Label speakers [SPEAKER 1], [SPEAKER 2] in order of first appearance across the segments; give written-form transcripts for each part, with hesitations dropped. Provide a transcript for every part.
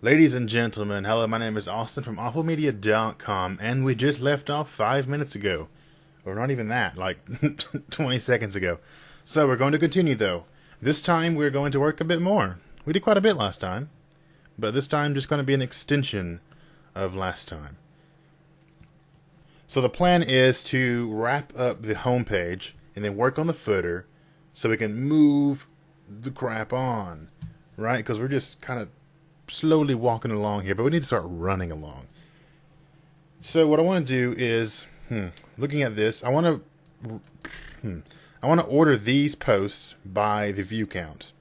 [SPEAKER 1] Ladies and gentlemen, hello, my name is Austin from awfulmedia.com, and we just left off 5 minutes ago. Or not even that, like 20 seconds ago. So we're going to continue though. This time we're going to work a bit more. We did quite a bit last time, but this time just going to be an extension of last time. So the plan is to wrap up the home page and then work on the footer so we can move the crap on, right? Because we're just kind of slowly walking along here, but we need to start running along. So what I want to do is, looking at this, I want to order these posts by the view count,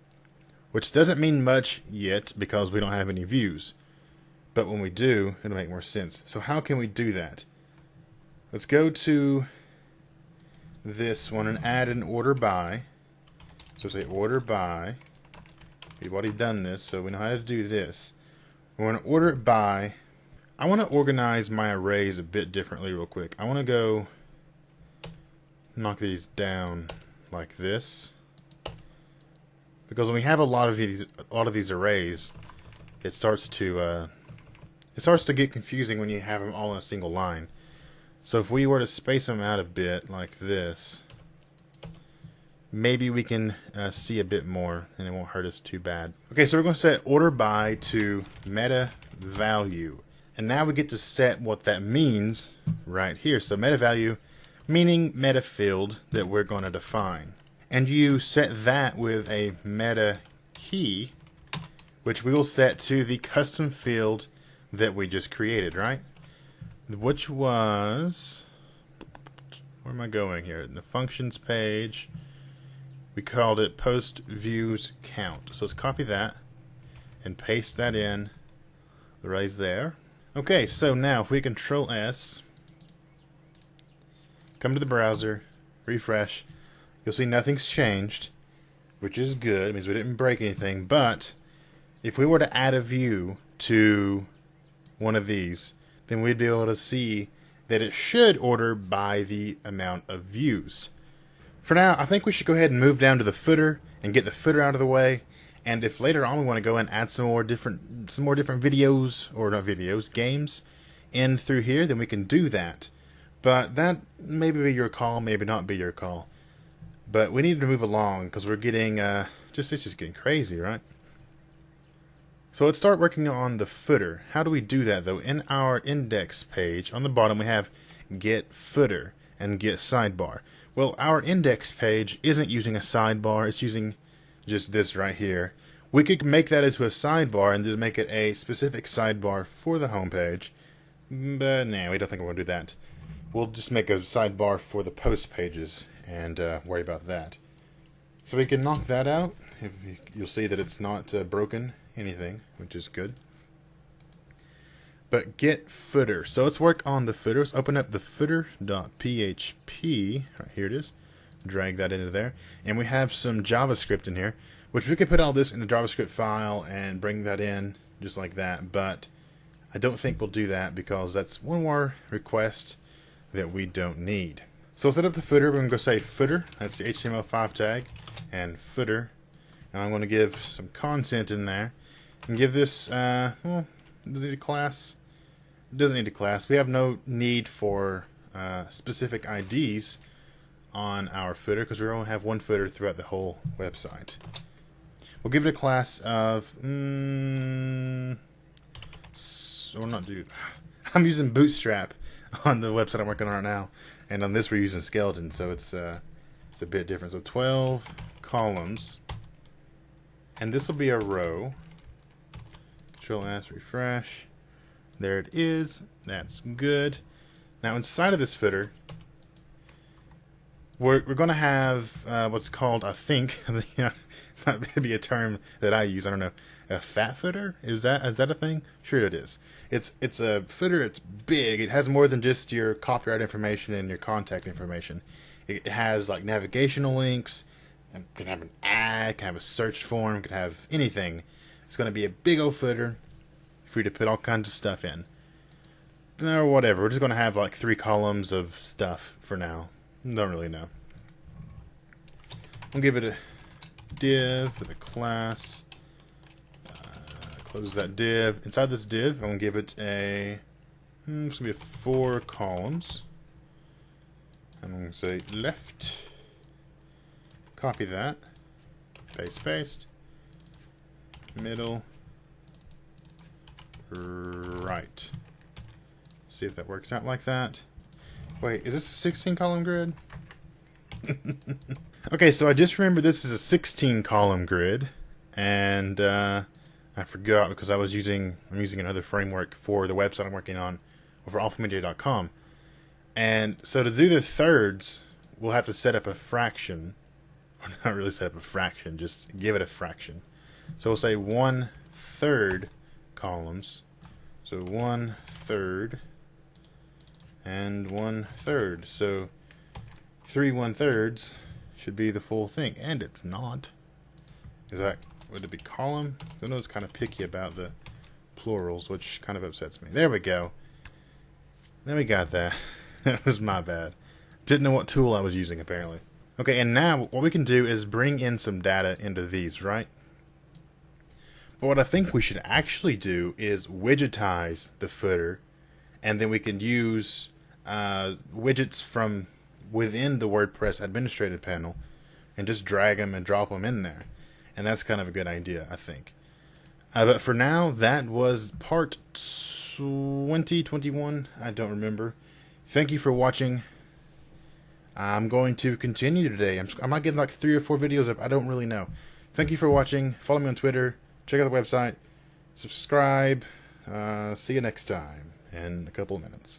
[SPEAKER 1] which doesn't mean much yet because we don't have any views. But when we do, it'll make more sense. So how can we do that? Let's go to this one and add an order by. So say order by. We've already done this, so we know how to do this. We're going to order it by. I want to organize my arrays a bit differently real quick. I want to go knock these down like this. Because when we have a lot of these arrays, it starts to get confusing when you have them all in a single line. So if we were to space them out a bit like this, maybe we can see a bit more and it won't hurt us too bad. Okay, so we're going to set order by to meta value. And now we get to set what that means right here. So meta value meaning meta field that we're going to define. And you set that with a meta key, which we will set to the custom field that we just created, right? Which was, where am I going here? In the functions page, we called it post views count. So let's copy that and paste that in right there. Okay, so now if we Control S, come to the browser, refresh, you'll see nothing's changed, which is good. It means we didn't break anything. But if we were to add a view to one of these, then we'd be able to see that it should order by the amount of views. For now, I think we should go ahead and move down to the footer and get the footer out of the way. And if later on we want to go and add some more different videos, or not videos, games in through here, then we can do that. But that may be your call, maybe not be your call. But we need to move along because we're getting it's just getting crazy, right? So let's start working on the footer. How do we do that though? In our index page, on the bottom we have get footer and get sidebar. Well, our index page isn't using a sidebar, it's using just this right here. We could make that into a sidebar and then make it a specific sidebar for the home page. But nah, we don't think we're going to do that. We'll just make a sidebar for the post pages and worry about that. So we can knock that out. You'll see that it's not broken anything, which is good. But get footer. So let's work on the footer. Let's open up the footer.php. Right, here it is. Drag that into there. And we have some JavaScript in here, which we could put all this in a JavaScript file and bring that in just like that. But I don't think we'll do that because that's one more request that we don't need. So we'll set up the footer. We're going to go say footer. That's the HTML5 tag. And footer. And I'm going to give some content in there. And give this, well, does it need a class? It doesn't need a class. We have no need for specific IDs on our footer because we only have one footer throughout the whole website. We'll give it a class of, so not do. I'm using Bootstrap on the website I'm working on right now, and on this we're using Skeleton, so it's a bit different. So 12 columns, and this will be a row. Control S, refresh. There it is. That's good. Now inside of this footer, we're going to have what's called, I think, might be a term that I use. I don't know. A fat footer? Is that a thing? Sure it is. It's a footer. It's big. It has more than just your copyright information and your contact information. It has like navigational links. It can have an ad. Can have a search form. Can have anything. It's going to be a big old footer for you to put all kinds of stuff in. Or whatever. We're just going to have like 3 columns of stuff for now. Don't really know. We'll give it a div with a class. close that div. Inside this div, I'm going to give it a, it's going to be 4 columns. I'm going to say left, copy that, paste, middle, right. See if that works out like that. Wait, is this a 16 column grid? Okay, so I just remember this is a 16 column grid, and I forgot because I'm using another framework for the website I'm working on over alphamedia.com. And so to do the thirds, we'll have to set up a fraction. Or not really set up a fraction, just give it a fraction. So we'll say 1/3 columns. So 1/3 and 1/3. So 3 1/3 should be the full thing, and it's not. Would it be column? I know it's kind of picky about the plurals, which kind of upsets me. There we go. Then we got that. That was my bad. Didn't know what tool I was using, apparently. Okay, and now what we can do is bring in some data into these, right? But what I think we should actually do is widgetize the footer, and then we can use widgets from within the WordPress administrative panel and just drag them and drop them in there. And that's kind of a good idea, I think. But for now, that was part 21. I don't remember. Thank you for watching. I'm going to continue today. I might get like 3 or 4 videos up. I don't really know. Thank you for watching. Follow me on Twitter. Check out the website. Subscribe. See you next time in a couple of minutes.